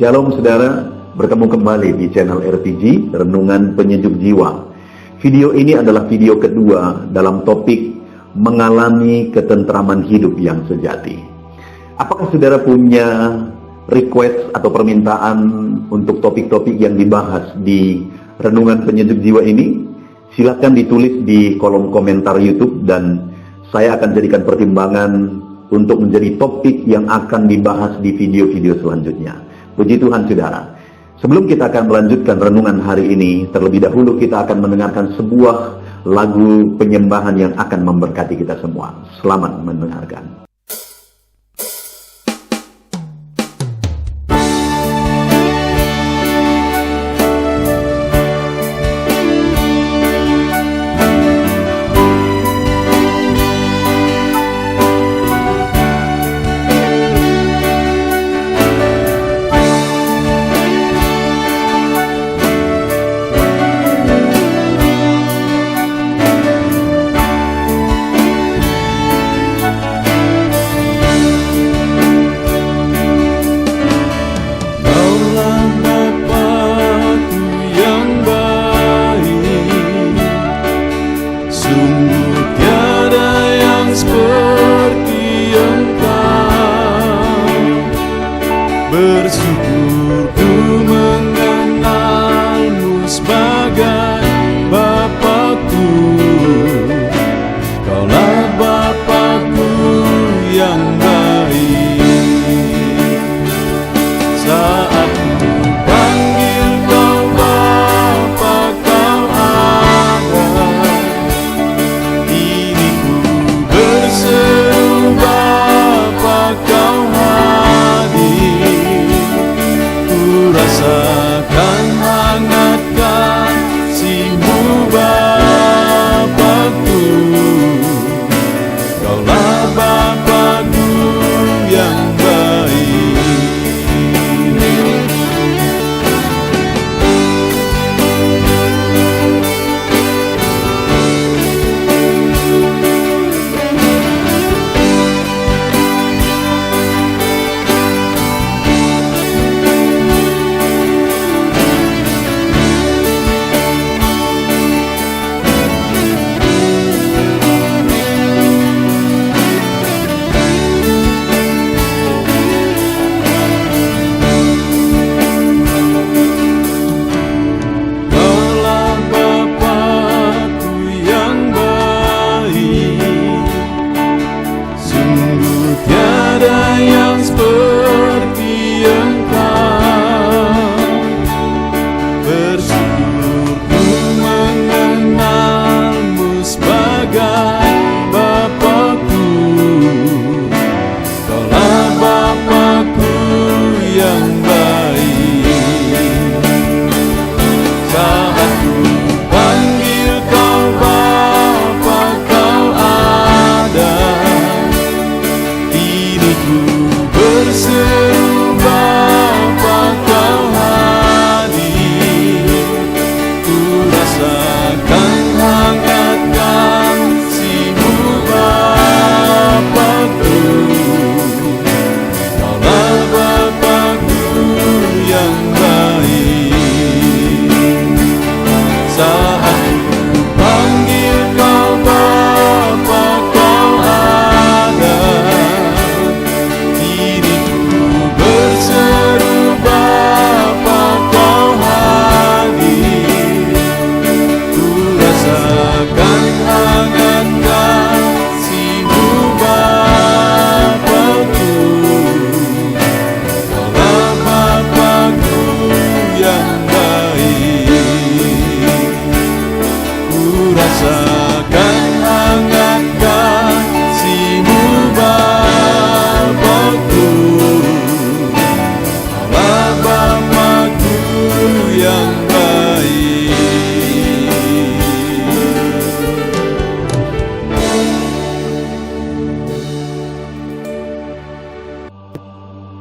Shalom saudara, bertemu kembali di channel RPG, Renungan Penyejuk Jiwa. Video ini adalah video kedua dalam topik mengalami ketentraman hidup yang sejati. Apakah saudara punya request atau permintaan untuk topik-topik yang dibahas di Renungan Penyejuk Jiwa ini? Silakan ditulis di kolom komentar YouTube dan saya akan jadikan pertimbangan untuk menjadi topik yang akan dibahas di video-video selanjutnya. Puji Tuhan saudara. Sebelum kita akan melanjutkan renungan hari ini, terlebih dahulu kita akan mendengarkan sebuah lagu penyembahan yang akan memberkati kita semua. Selamat mendengarkan. Bersyukur ku mengenalmu sebagai Bapakku. Kaulah Bapakku yang baik. Saat ku panggil kau Bapa, kau ada. Ini ku berseru Bapa, kau rasakan hangat kasih-Mu Bapakku. Kaulah Bapakku yang baik.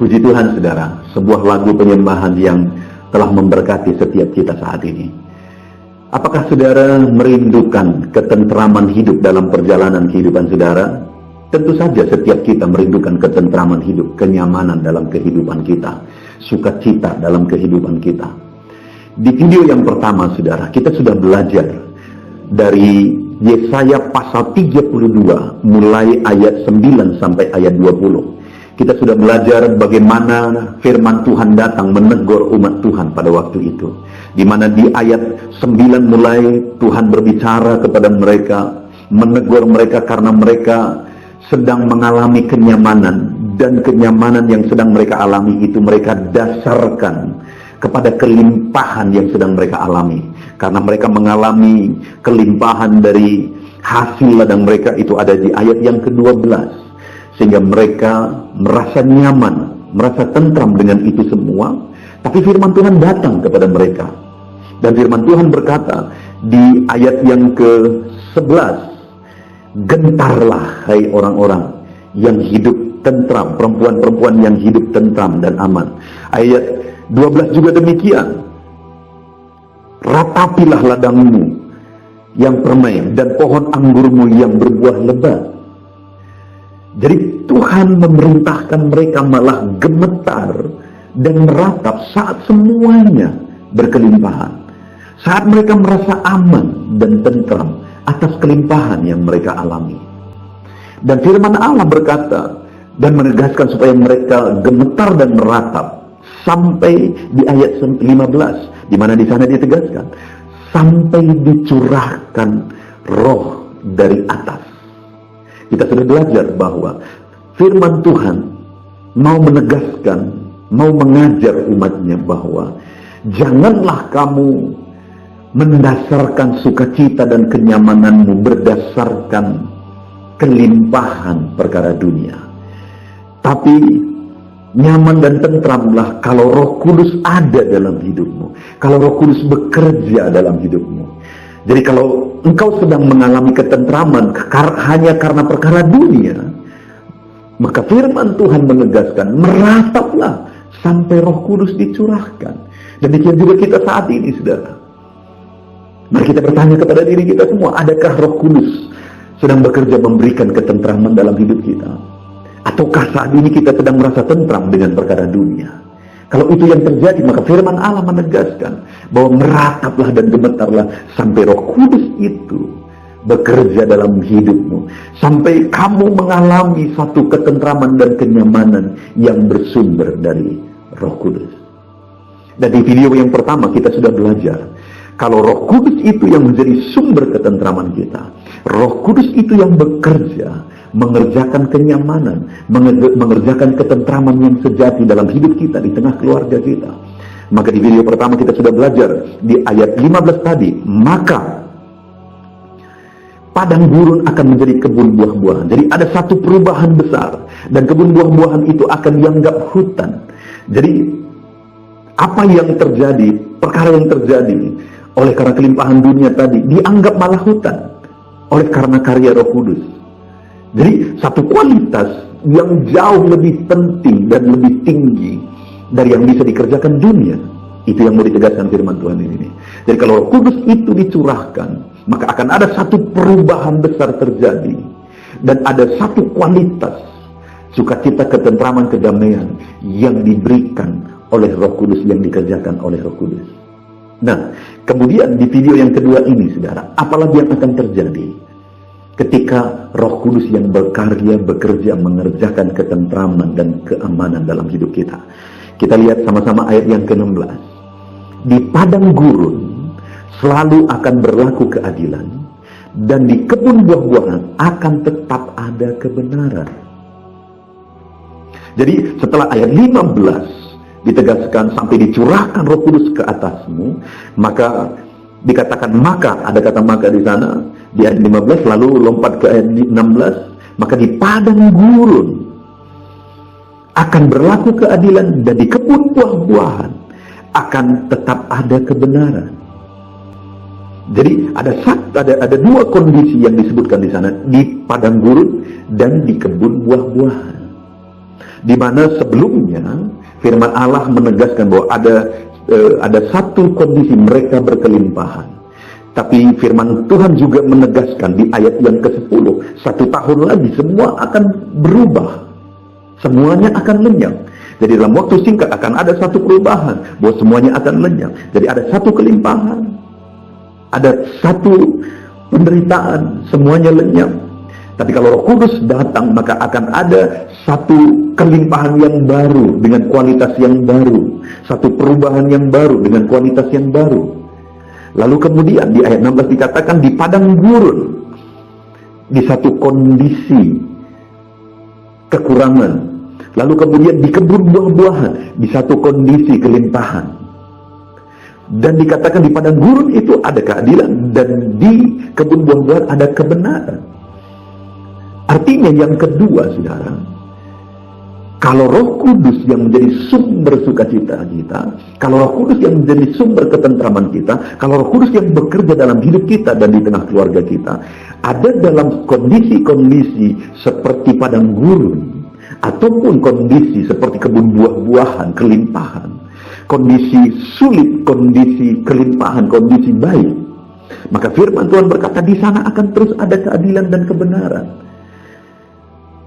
Puji Tuhan saudara, sebuah lagu penyembahan yang telah memberkati setiap kita saat ini. Apakah saudara merindukan ketentraman hidup dalam perjalanan kehidupan saudara? Tentu saja setiap kita merindukan ketentraman hidup, kenyamanan dalam kehidupan kita. sukacita dalam kehidupan kita. Di video yang pertama, saudara, kita sudah belajar dari Yesaya pasal 32 mulai ayat 9 sampai ayat 20. Kita sudah belajar bagaimana firman Tuhan datang menegur umat Tuhan pada waktu itu. Di mana di ayat 9 mulai Tuhan berbicara kepada mereka, menegur mereka karena mereka sedang mengalami kenyamanan. Dan kenyamanan yang sedang mereka alami itu mereka dasarkan kepada kelimpahan yang sedang mereka alami. Karena mereka mengalami kelimpahan dari hasil ladang mereka, itu ada di ayat yang ke-12. Sehingga mereka merasa nyaman, merasa tentram dengan itu semua. Tapi firman Tuhan datang kepada mereka. Dan firman Tuhan berkata di ayat yang ke-11, gentarlah hai orang-orang yang hidup tentram, perempuan-perempuan yang hidup tentram dan aman. Ayat 12 juga demikian, ratapilah ladangmu yang permai dan pohon anggurmu yang berbuah lebat. Jadi Tuhan memerintahkan mereka malah gemetar dan meratap saat semuanya berkelimpahan. Saat mereka merasa aman dan tentram atas kelimpahan yang mereka alami. Dan firman Allah berkata dan menegaskan supaya mereka gemetar dan meratap sampai di ayat 15, di mana di sana ditegaskan sampai dicurahkan roh dari atas. Kita sudah belajar bahwa firman Tuhan mau menegaskan, mau mengajar umatnya bahwa janganlah kamu mendasarkan sukacita dan kenyamananmu berdasarkan kelimpahan perkara dunia. Tapi nyaman dan tentramlah kalau Roh Kudus ada dalam hidupmu, kalau Roh Kudus bekerja dalam hidupmu. Jadi kalau engkau sedang mengalami ketentraman hanya karena perkara dunia, maka firman Tuhan menegaskan, merataplah sampai Roh Kudus dicurahkan. Demikian juga kita saat ini, saudara. Mari kita bertanya kepada diri kita semua, adakah Roh Kudus sedang bekerja memberikan ketentraman dalam hidup kita? Ataukah saat ini kita sedang merasa tentram dengan perkara dunia? Kalau itu yang terjadi, maka firman Allah menegaskan bahwa merataplah dan gemetarlah sampai Roh Kudus itu bekerja dalam hidupmu. Sampai kamu mengalami satu ketentraman dan kenyamanan yang bersumber dari Roh Kudus. Dan di video yang pertama kita sudah belajar, kalau Roh Kudus itu yang menjadi sumber ketentraman kita, Roh Kudus itu yang bekerja mengerjakan kenyamanan, mengerjakan ketentraman yang sejati dalam hidup kita, di tengah keluarga kita. Maka di video pertama kita sudah belajar di ayat 15 tadi, maka padang gurun akan menjadi kebun buah-buahan. Jadi ada satu perubahan besar, dan kebun buah-buahan itu akan dianggap hutan. Jadi apa yang terjadi, perkara yang terjadi oleh karena kelimpahan dunia tadi, dianggap malah hutan oleh karena karya Roh Kudus. Jadi satu kualitas yang jauh lebih penting dan lebih tinggi dari yang bisa dikerjakan dunia. Itu yang mau ditegaskan firman Tuhan ini. Jadi kalau Roh Kudus itu dicurahkan, maka akan ada satu perubahan besar terjadi. Dan ada satu kualitas sukacita, ketentraman, kedamaian yang diberikan oleh Roh Kudus, yang dikerjakan oleh Roh Kudus. Nah, kemudian di video yang kedua ini, saudara, apalagi yang akan terjadi ketika Roh Kudus yang berkarya, bekerja, mengerjakan ketentraman dan keamanan dalam hidup kita. Kita lihat sama-sama ayat yang ke-16. Di padang gurun selalu akan berlaku keadilan, dan di kebun buah-buahan akan tetap ada kebenaran. Jadi setelah ayat 15 ditegaskan sampai dicurahkan Roh Kudus ke atasmu, maka dikatakan maka, ada kata maka di sana di ayat 15, lalu lompat ke ayat 16, maka di padang gurun akan berlaku keadilan, dan di kebun buah-buahan akan tetap ada kebenaran. Jadi ada dua kondisi yang disebutkan di sana, di padang gurun dan di kebun buah-buahan. Di mana sebelumnya firman Allah menegaskan bahwa ada satu kondisi mereka berkelimpahan. Tapi firman Tuhan juga menegaskan di ayat yang ke-10, 1 tahun lagi semua akan berubah. Semuanya akan lenyap. Jadi dalam waktu singkat akan ada satu perubahan, bahwa semuanya akan lenyap. Jadi ada satu kelimpahan, ada satu penderitaan, semuanya lenyap. Tapi kalau Roh Kudus datang, maka akan ada satu kelimpahan yang baru dengan kualitas yang baru, satu perubahan yang baru dengan kualitas yang baru. Lalu kemudian di ayat 16 dikatakan di padang gurun, di satu kondisi kekurangan. Lalu kemudian di kebun buah-buahan, di satu kondisi kelimpahan. Dan dikatakan di padang gurun itu ada keadilan, dan di kebun buah-buahan ada kebenaran. Artinya yang kedua, saudara, kalau Roh Kudus yang menjadi sumber sukacita kita, kalau Roh Kudus yang menjadi sumber ketentraman kita, kalau Roh Kudus yang bekerja dalam hidup kita dan di tengah keluarga kita, ada dalam kondisi-kondisi seperti padang gurun, ataupun kondisi seperti kebun buah-buahan, kelimpahan, kondisi sulit, kondisi kelimpahan, kondisi baik, maka firman Tuhan berkata di sana akan terus ada keadilan dan kebenaran.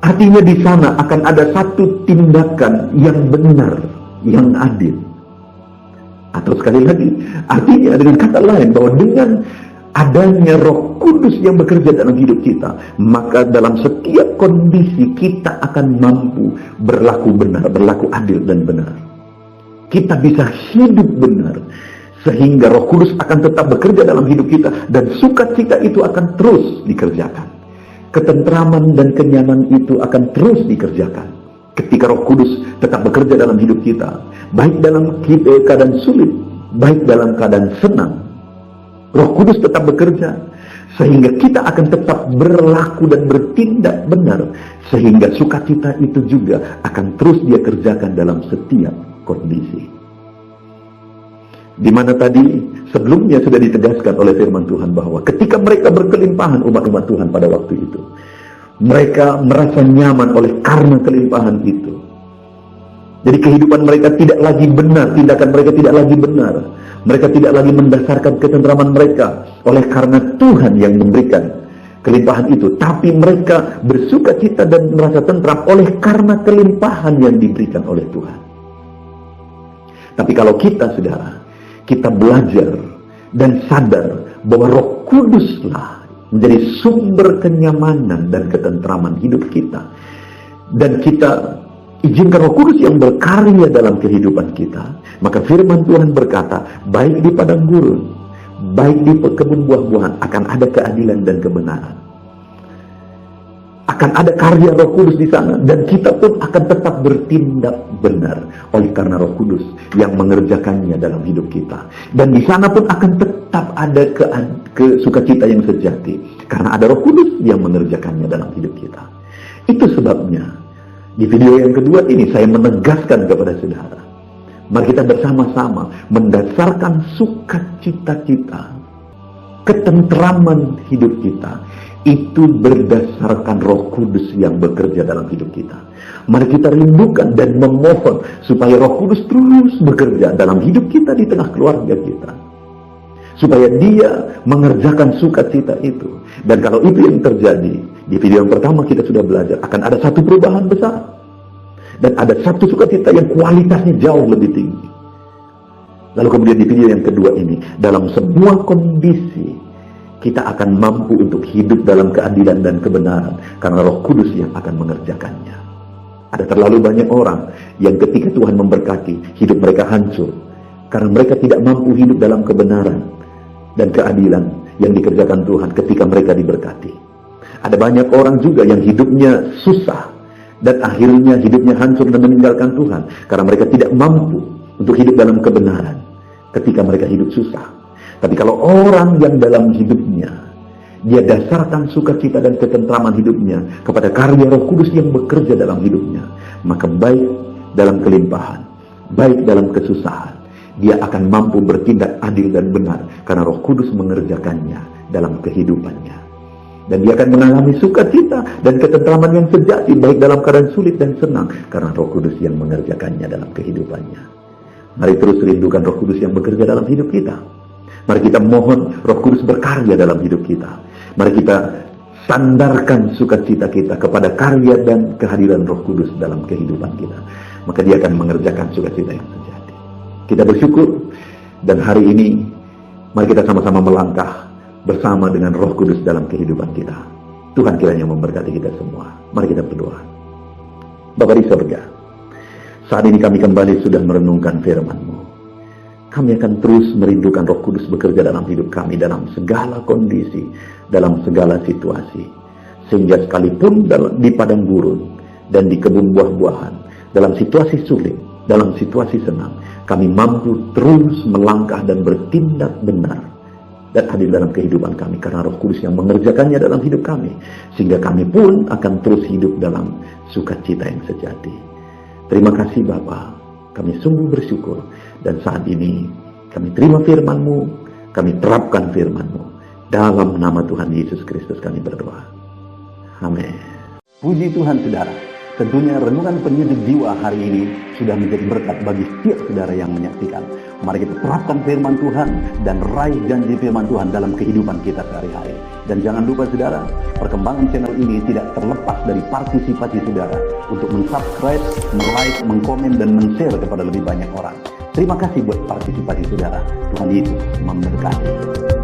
Artinya di sana akan ada satu tindakan yang benar, yang adil. Atau sekali lagi, artinya dengan kata lain bahwa dengan adanya Roh Kudus yang bekerja dalam hidup kita, maka dalam setiap kondisi kita akan mampu berlaku benar, berlaku adil dan benar. Kita bisa hidup benar, sehingga Roh Kudus akan tetap bekerja dalam hidup kita, dan sukacita itu akan terus dikerjakan. Ketentraman dan kenyamanan itu akan terus dikerjakan ketika Roh Kudus tetap bekerja dalam hidup kita, baik dalam keadaan sulit, baik dalam keadaan senang. Roh Kudus tetap bekerja sehingga kita akan tetap berlaku dan bertindak benar, sehingga sukacita itu juga akan terus dia kerjakan dalam setiap kondisi. Di mana tadi sebelumnya sudah ditegaskan oleh firman Tuhan bahwa ketika mereka berkelimpahan, umat-umat Tuhan pada waktu itu, mereka merasa nyaman oleh karena kelimpahan itu. Jadi kehidupan mereka tidak lagi benar, tindakan mereka tidak lagi benar. Mereka tidak lagi mendasarkan ketentraman mereka oleh karena Tuhan yang memberikan kelimpahan itu, tapi mereka bersukacita dan merasa tentram oleh karena kelimpahan yang diberikan oleh Tuhan. Tapi kalau kita, saudara, kita belajar dan sadar bahwa Roh Kuduslah menjadi sumber kenyamanan dan ketentraman hidup kita, dan kita izinkan Roh Kudus yang berkarya dalam kehidupan kita, maka firman Tuhan berkata, baik di padang gurun, baik di kebun buah-buahan akan ada keadilan dan kebenaran. Akan ada karya Roh Kudus di sana, dan kita pun akan tetap bertindak benar oleh karena Roh Kudus yang mengerjakannya dalam hidup kita. Dan di sana pun akan tetap ada sukacita yang sejati karena ada Roh Kudus yang mengerjakannya dalam hidup kita. Itu sebabnya di video yang kedua ini saya menegaskan kepada saudara, mari kita bersama-sama mendasarkan sukacita kita, ketentraman hidup kita itu berdasarkan Roh Kudus yang bekerja dalam hidup kita. Mari kita rindukan dan memohon supaya Roh Kudus terus bekerja dalam hidup kita, di tengah keluarga kita, supaya dia mengerjakan sukacita itu. Dan kalau itu yang terjadi, di video yang pertama kita sudah belajar akan ada satu perubahan besar, dan ada satu sukacita yang kualitasnya jauh lebih tinggi. Lalu kemudian di video yang kedua ini, dalam semua kondisi kita akan mampu untuk hidup dalam keadilan dan kebenaran karena Roh Kudus yang akan mengerjakannya. Ada terlalu banyak orang yang ketika Tuhan memberkati, hidup mereka hancur karena mereka tidak mampu hidup dalam kebenaran dan keadilan yang dikerjakan Tuhan ketika mereka diberkati. Ada banyak orang juga yang hidupnya susah dan akhirnya hidupnya hancur dan meninggalkan Tuhan karena mereka tidak mampu untuk hidup dalam kebenaran ketika mereka hidup susah. Tapi kalau orang yang dalam hidupnya, dia dasarkan sukacita dan ketentraman hidupnya kepada karya Roh Kudus yang bekerja dalam hidupnya, maka baik dalam kelimpahan, baik dalam kesusahan, dia akan mampu bertindak adil dan benar karena Roh Kudus mengerjakannya dalam kehidupannya. Dan dia akan mengalami sukacita dan ketentraman yang sejati, baik dalam keadaan sulit dan senang, karena Roh Kudus yang mengerjakannya dalam kehidupannya. Mari terus rindukan Roh Kudus yang bekerja dalam hidup kita. Mari kita mohon Roh Kudus berkarya dalam hidup kita. Mari kita sandarkan sukacita kita kepada karya dan kehadiran Roh Kudus dalam kehidupan kita, maka Dia akan mengerjakan sukacita yang sejati. Kita bersyukur, dan hari ini mari kita sama-sama melangkah bersama dengan Roh Kudus dalam kehidupan kita. Tuhan kiranya memberkati kita semua. Mari kita berdoa. Bapa di surga, saat ini kami kembali sudah merenungkan firman-Mu. Kami akan terus merindukan Roh Kudus bekerja dalam hidup kami, dalam segala kondisi, dalam segala situasi. Sehingga sekalipun di padang gurun dan di kebun buah-buahan, dalam situasi sulit, dalam situasi senang, kami mampu terus melangkah dan bertindak benar dan hadir dalam kehidupan kami, karena Roh Kudus yang mengerjakannya dalam hidup kami, sehingga kami pun akan terus hidup dalam sukacita yang sejati. Terima kasih Bapa, kami sungguh bersyukur, dan saat ini kami terima firman-Mu, kami terapkan firman-Mu. Dalam nama Tuhan Yesus Kristus kami berdoa. Amin. Puji Tuhan saudara, tentunya renungan penyejuk jiwa hari ini sudah menjadi berkat bagi setiap saudara yang menyaksikan. Mari kita terapkan firman Tuhan dan raih janji firman Tuhan dalam kehidupan kita sehari-hari. Dan jangan lupa saudara, perkembangan channel ini tidak terlepas dari partisipasi saudara untuk mensubscribe, like, mengkomen, dan men-share kepada lebih banyak orang. Terima kasih buat partisipasi saudara. Tuhan Yesus memberkati.